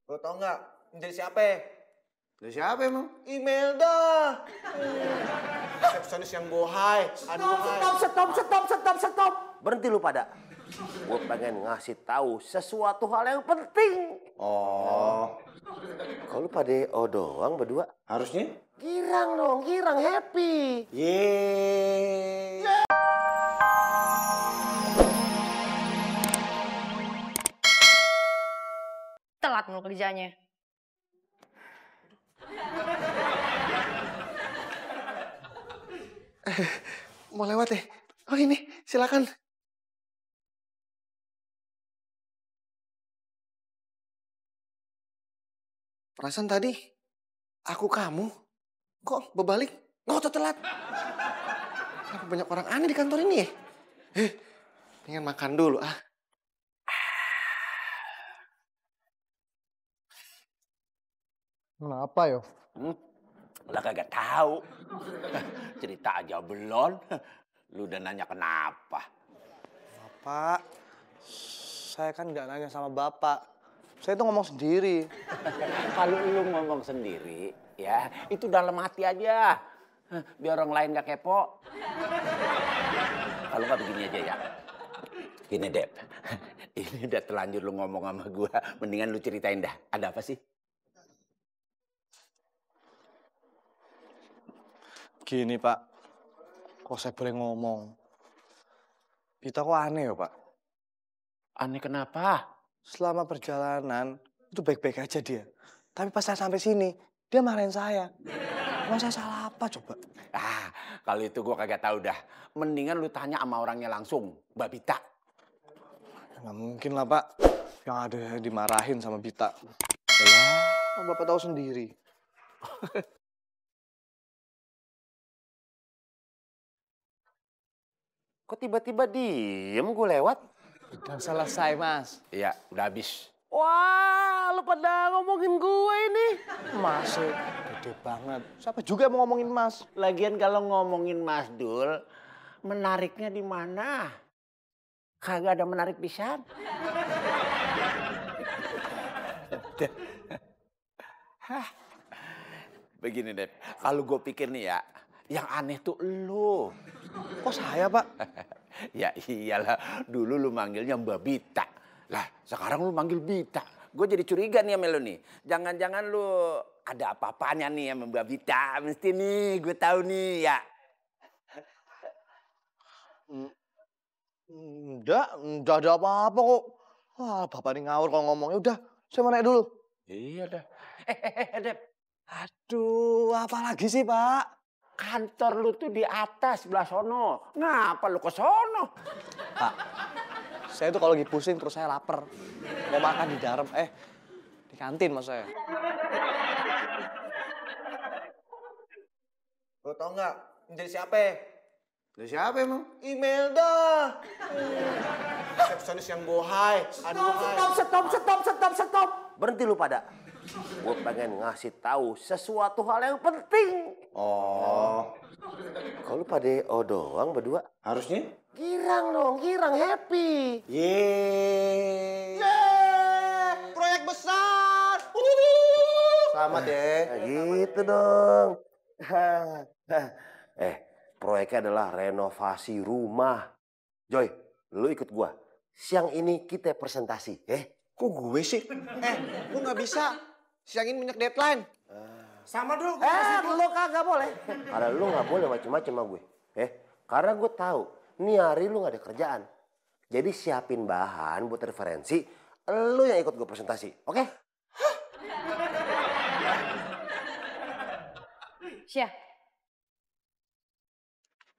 Lo tau nggak? Dari siapa? Dari siapa emang? Imelda. Resepsionis yang bohai. Stop. Berhenti lu pada. Gue pengen ngasih tahu sesuatu hal yang penting. Oh. Kalau lu pada doang berdua. Harusnya? Girang dong, girang happy. Yeay. Telat mulu kerjanya. Mau lewat ya? Oh ini, silakan. Perasaan tadi aku kamu kok berbalik ngotot telat. Kenapa banyak orang aneh di kantor ini ya? Mendingan makan dulu ah. Kenapa yo? Lah kagak tahu. Cerita aja belum. Lu udah nanya kenapa? Bapak, saya kan nggak nanya sama Bapak. Saya itu ngomong sendiri. Kalau lu ngomong sendiri, ya itu dalam hati aja. Biar orang lain gak kepo. Kalau nggak begini aja ya. Gini Dep, ini udah terlanjur lu ngomong sama gua. Mendingan lu ceritain dah, ada apa sih? Gini Pak, kok saya boleh ngomong? Kita kok aneh ya Pak? Aneh kenapa? Selama perjalanan itu baik-baik aja dia. Tapi pas saya sampai sini, dia marahin saya. Emang saya salah apa coba? Ah, kalau itu gua kagak tahu dah. Mendingan lu tanya sama orangnya langsung, Mbak Bita. Nggak mungkin lah Pak, yang ada dimarahin sama Bita. Kan Bapak tahu sendiri. Kok tiba-tiba diem gue lewat? Udah selesai Mas. Iya, udah habis. Wah, lu pada ngomongin gue ini. Masih gede banget. Siapa juga yang mau ngomongin Mas? Lagian kalau ngomongin Mas Dul, menariknya di mana? Kagak ada menarik pisan. Hah. Begini Dep, kalau gue pikir nih ya, yang aneh tuh lu. Kok saya Pak? Ya iyalah, dulu lu manggilnya Mbak Bita. Lah, sekarang lu manggil Bita. Gue jadi curiga nih sama lu nih. Jangan-jangan lu ada apa-apanya nih sama Mbak Bita. Mesti nih, gue tahu nih ya. Enggak ada apa-apa kok. Wah, Bapak ini ngawur kalau ngomongnya. Udah, saya mau naik dulu. Iya dah. Dep. Aduh, apa lagi sih Pak? Kantor lu tuh di atas sebelah sono. Ngapa lu ke sono? Pak, saya tuh kalau lagi pusing terus saya lapar. Mau makan di dalam, di kantin mas saya. Lo tau nggak? Dari siapa? Dari siapa emang? Imelda. Resepsionis yang bohai. Stop. Berhenti lu pada. Gue pengen ngasih tahu sesuatu hal yang penting. Oh. Kalau lu pada doang berdua. Harusnya? Girang dong, girang happy. Yeay. Proyek besar. Selamat ya. Gitu dong. Proyeknya adalah renovasi rumah. Joy, lu ikut gua. Siang ini kita presentasi, Kok gue sih? Lu nggak bisa. Siang ini banyak deadline. Sama dong. Lu kagak boleh. Karena lu nggak boleh macem-macem sama gue. Karena gue tahu, nih hari lu nggak ada kerjaan. Jadi siapin bahan buat referensi. Lu yang ikut gue presentasi, oke? Syah.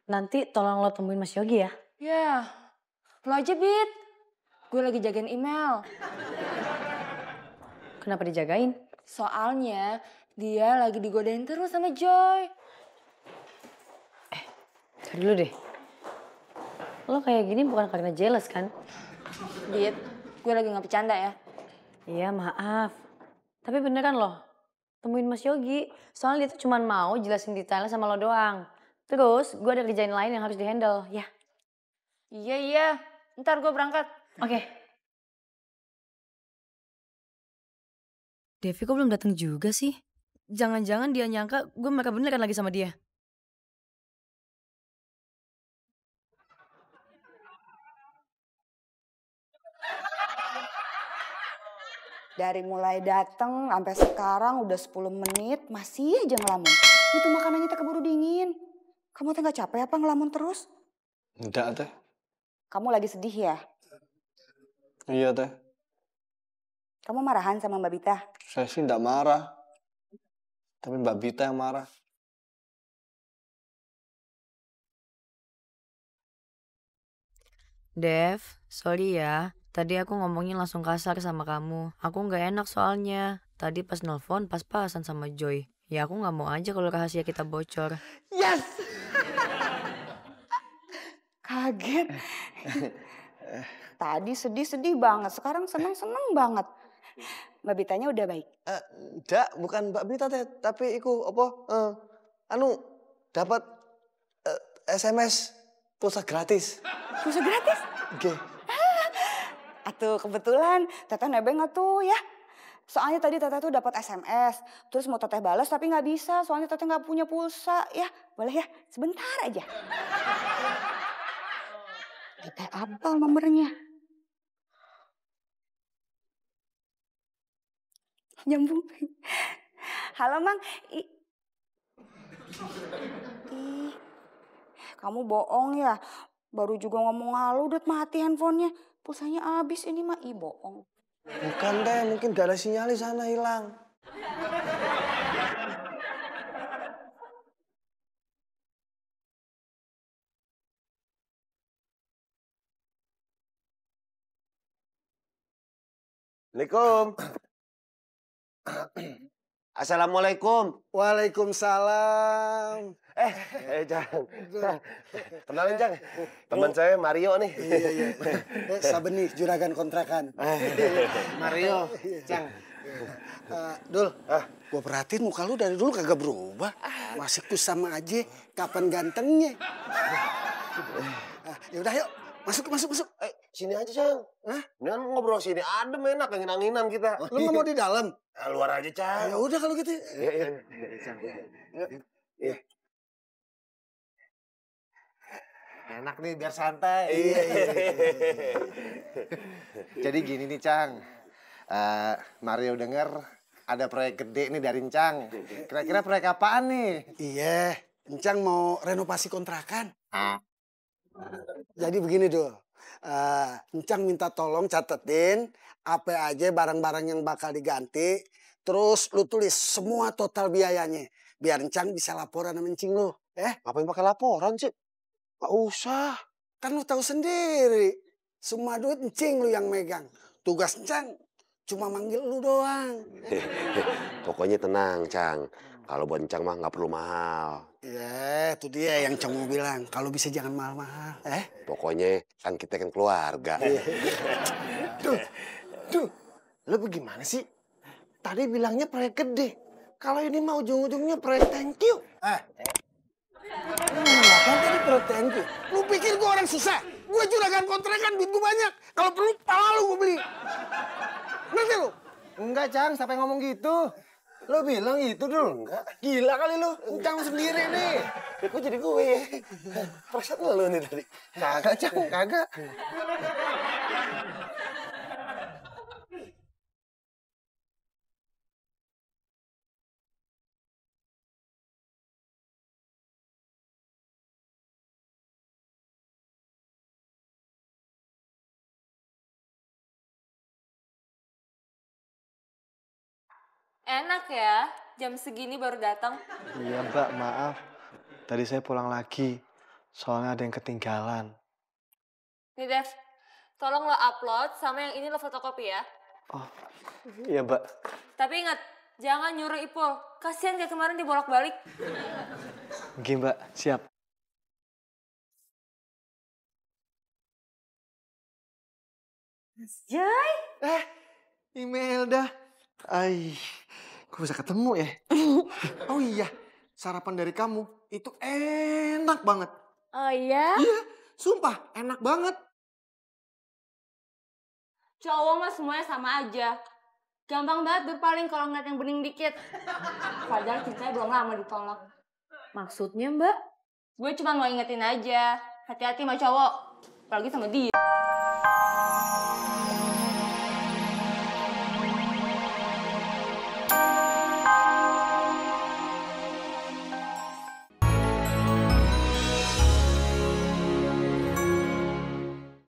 Nanti tolong lo temuin Mas Yogi ya. Ya, lo aja Bit. Gue lagi jagain email. Kenapa dijagain? Soalnya dia lagi digodain terus sama Joy. Tadi dulu deh. Lo kayak gini bukan karena jealous kan? Bit, gue lagi gak bercanda ya. Iya maaf. Tapi beneran loh. Temuin Mas Yogi. Soalnya dia tuh cuma mau jelasin detailnya sama lo doang. Terus gue ada kerjaan lain yang harus dihandle. Ya. Iya. Ntar gue berangkat. Oke. Devi kok belum datang juga sih? Jangan-jangan dia nyangka gue mereka beneran lagi sama dia. Dari mulai datang sampai sekarang udah 10 menit masih aja ngelamun. Itu makanannya teh keburu dingin. Kamu teh gak capek apa ngelamun terus? Enggak, Teh. Kamu lagi sedih ya? Iya, Teh. Kamu marahan sama Mbak Bita? Saya sih enggak marah. Tapi Mbak Bita yang marah. Dev, sorry ya. Tadi aku ngomongin langsung kasar sama kamu. Aku nggak enak soalnya. Tadi pas nelfon pas-pasan sama Joy. Ya aku nggak mau aja kalau rahasia kita bocor. Yes! Kaget. Tadi sedih-sedih banget, sekarang seneng-seneng banget. Mbak Bitanya udah baik? Enggak, bukan Mbak Bita, Teh. Tapi iku apa? Dapat SMS pulsa gratis. Pulsa gratis? Oke. Atuh kebetulan Teteh nebeng atuh ya. Soalnya tadi Teteh tuh dapat SMS, terus mau Teteh balas tapi nggak bisa, soalnya Teteh nggak punya pulsa ya. Boleh ya, sebentar aja. Teteh apal nomornya. Nyambung. Halo Mang. Ih, kamu bohong ya. Baru juga ngomong halo udah mati handphonenya. Pulsanya habis ini mah bohong. Bukan, Teh. Mungkin gak ada sinyal di sana, hilang. Assalamualaikum. Assalamualaikum. Waalaikumsalam. Cang. Kenalin, Cang. Teman saya Mario nih. Iya. Sabeni, juragan kontrakan. Mario, Cang. Dul, gue perhatiin muka lu dari dulu kagak berubah. Masih sama aja, kapan gantengnya. Yaudah yuk, masuk. Sini aja, Cang. Hah? Mendingan ngobrol sini, adem enak, angin-anginan kita. Lu nggak mau di dalam? Luar aja, Cang. Ya udah kalau gitu. Iya. Enak nih biar santai. Iya. Jadi gini nih Cang, Mario denger ada proyek gede nih dari Cang. Kira-kira proyek apaan nih? Iya, Encang mau renovasi kontrakan. Jadi begini Dul, Encang minta tolong catetin apa aja barang-barang yang bakal diganti. Terus lu tulis semua total biayanya. Biar Encang bisa laporan sama Encing lu. Ngapain pakai laporan sih? Gak usah. Kan lu tahu sendiri. Semua duit Encing lu yang megang. Tugas Encang cuma manggil lu doang. Pokoknya tenang, Cang. Kalau buat Cang mah nggak perlu mahal. Ya, itu dia yang Cang mau bilang. Kalau bisa jangan mahal-mahal. Pokoknya kan kita kan keluarga. Duh, lu bagaimana sih? Tadi bilangnya proyek gede. Kalau ini mau ujung-ujungnya proyek thank you. Kan tadi protein tuh. Lu pikir gua orang susah? Gua juragan kontrakan, duit gua banyak. Kalau perlu pala lu gua beli. Ngerti lu? Enggak Cang, siapa yang ngomong gitu? Lu bilang gitu dulu. Enggak. Gila kali lu, Cang sendiri nih. Kok jadi gue? Perasaan lu nih tadi. Kagak Cang, kagak. Enak ya, jam segini baru datang. Iya, Mbak. Maaf. Tadi saya pulang lagi. Soalnya ada yang ketinggalan. Nih Dev, tolong lo upload sama yang ini lo fotokopi ya. Oh, iya, Mbak. Tapi ingat, jangan nyuruh Ipul. Kasihan kayak kemarin dibolak-balik. Oke, Mbak. Siap. Jai, Email dah. Kok bisa ketemu ya? Oh iya, sarapan dari kamu itu enak banget. Oh iya? Iya, sumpah enak banget. Cowok mah semuanya sama aja. Gampang banget berpaling kalau ngeliat yang bening dikit. Padahal cintanya belum lama ditolak. Maksudnya mbak? Gue cuma mau ingetin aja, hati-hati sama cowok, apalagi sama dia.